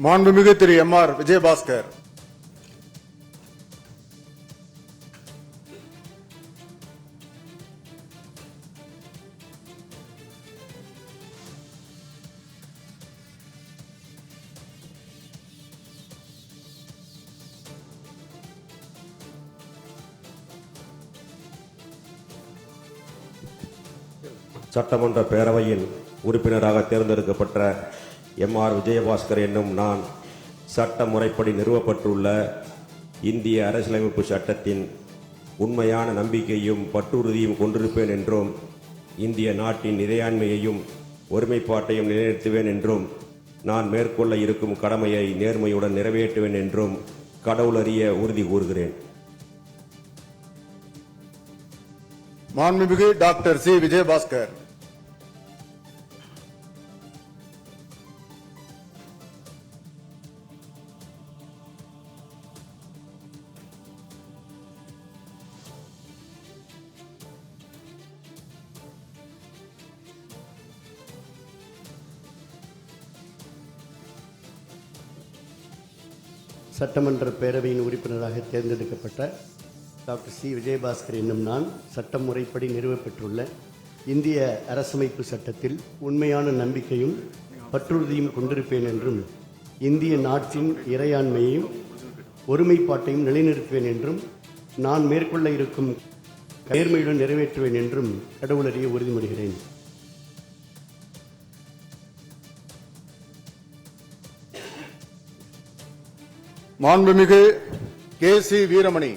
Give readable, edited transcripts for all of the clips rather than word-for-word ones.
மாண்புமிகு திரு எம்.ஆர். விஜயபாஸ்கர். சட்டமன்ற பேரவையின் உறுப்பினராக தேர்ந்தெடுக்கப்பட்ட எம்.ஆர். விஜயபாஸ்கர் என்னும் நான் சட்ட முறைப்படி நிறுவப்பட்டுள்ள இந்திய அரசியலமைப்பு சட்டத்தின் உண்மையான நம்பிக்கையும் பற்றுறுதியும் கொண்டிருப்பேன் என்றும் இந்திய நாட்டின் இறையாண்மையையும் ஒருமைப்பாட்டையும் நிலைநிறுத்துவேன் என்றும் நான் மேற்கொள்ள இருக்கும் கடமையை நேர்மையுடன் நிறைவேற்றுவேன் என்றும் கடவுளறிய உறுதி கூறுகிறேன். மாண்புமிகு டாக்டர் சி. விஜயபாஸ்கர். சட்டமன்ற பேரவையின் உறுப்பினராக தேர்ந்தெடுக்கப்பட்ட டாக்டர் சி. விஜயபாஸ்கர் என்னும் நான் சட்ட முறைப்படி நிறுவப்பெற்றுள்ள இந்திய அரசமைப்பு சட்டத்தில் உண்மையான நம்பிக்கையும் பற்றுறுதியும் கொண்டிருப்பேன் என்றும் இந்திய நாட்டின் இறையாண்மையையும் ஒருமைப்பாட்டையும் நிலைநிறுத்துவேன் என்றும் நான் மேற்கொள்ள இருக்கும் நேர்மையுடன் நிறைவேற்றுவேன் என்றும் கடவுளறிய உறுதிமொழிகிறேன். மாண்புமிகு கே. சி. வீரமணி.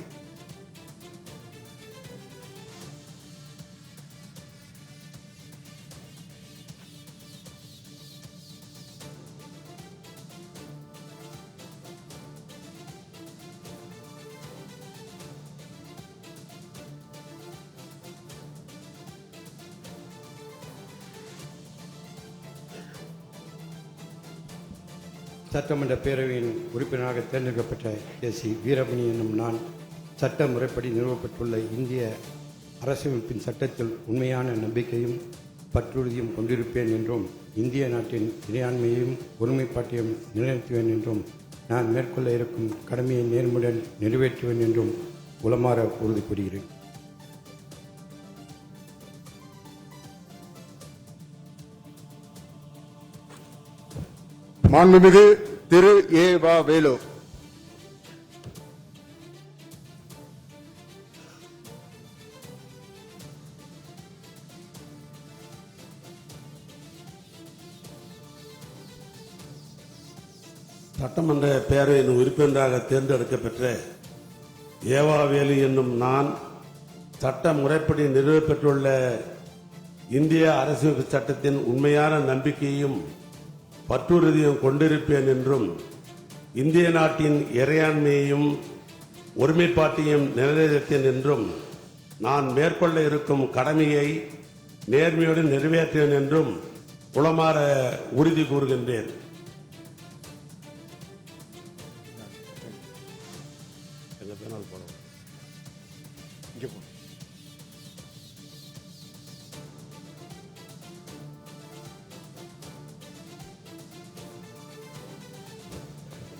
சட்டமன்ற பேரவையின் உறுப்பினராக தேர்ந்தெடுக்கப்பட்ட கே. சி. வீரமணி என்னும் நான் சட்ட முறைப்படி நிறுவப்பட்டுள்ள இந்திய அரசமைப்பின் சட்டத்தில் உண்மையான நம்பிக்கையும் பற்றுறுதியும் கொண்டிருப்பேன் என்றும் இந்திய நாட்டின் இறையாண்மையையும் ஒருமைப்பாட்டையும் நிலைநிறுத்துவேன் என்றும் நான் மேற்கொள்ள இருக்கும் கடமையை நேர்மையுடன் நிறைவேற்றுவேன் என்றும் உளமாற உறுதி கூறுகிறேன். மாண்புமிகு திரு ஏ. வ. வேலு. சட்டமன்ற பேரவையின் உறுப்பினராக தேர்ந்தெடுக்கப்பெற்ற ஏவாவேலு என்னும் நான் சட்ட முறைப்படி நிறுவப்பெற்றுள்ள இந்திய அரசியல் சட்டத்தின் உண்மையான நம்பிக்கையும் பற்றுறுதியும் கொண்டிருப்பேன் என்றும் இந்திய நாட்டின் இறையாண்மையையும் ஒருமைப்பாட்டையும் நிலைநிறுத்தேன் என்றும் நான் மேற்கொள்ள இருக்கும் கடமையை நேர்மையுடன் நிறைவேற்றேன் என்றும் உளமாற உறுதி கூறுகின்றேன்.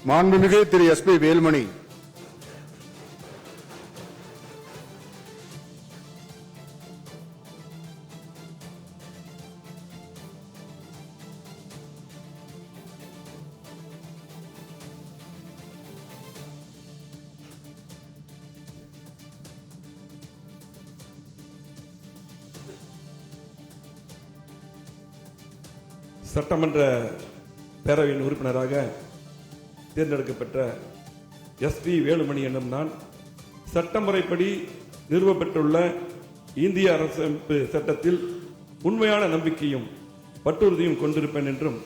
மாண்புமிகு திரு எஸ். பி. வேலுமணி. சட்டமன்ற பேரவையின் உறுப்பினராக தேர்ந்தெடுக்கப்பட்ட எஸ். பி. வேலுமணி என்னும் நான் சட்டமுறைப்படி நிறுவப்பெற்றுள்ள இந்திய அரசமைப்பு சட்டத்தில் உண்மையான நம்பிக்கையும் பற்றுறுதியும் கொண்டிருப்பேன் என்றும்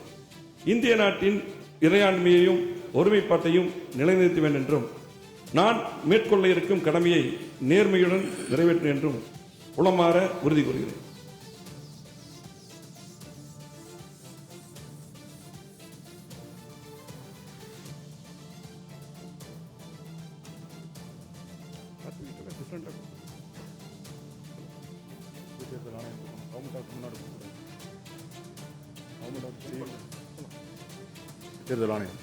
இந்திய நாட்டின் இறையாண்மையையும் ஒருமைப்பாட்டையும் நிலைநிறுத்துவேன் என்றும் நான் மேற்கொள்ள இருக்கும் கடமையை நேர்மையுடன் நிறைவேற்றுவேன் என்றும் உளமாற உறுதி கூறுகிறேன். தேர்தல் ஆணையம்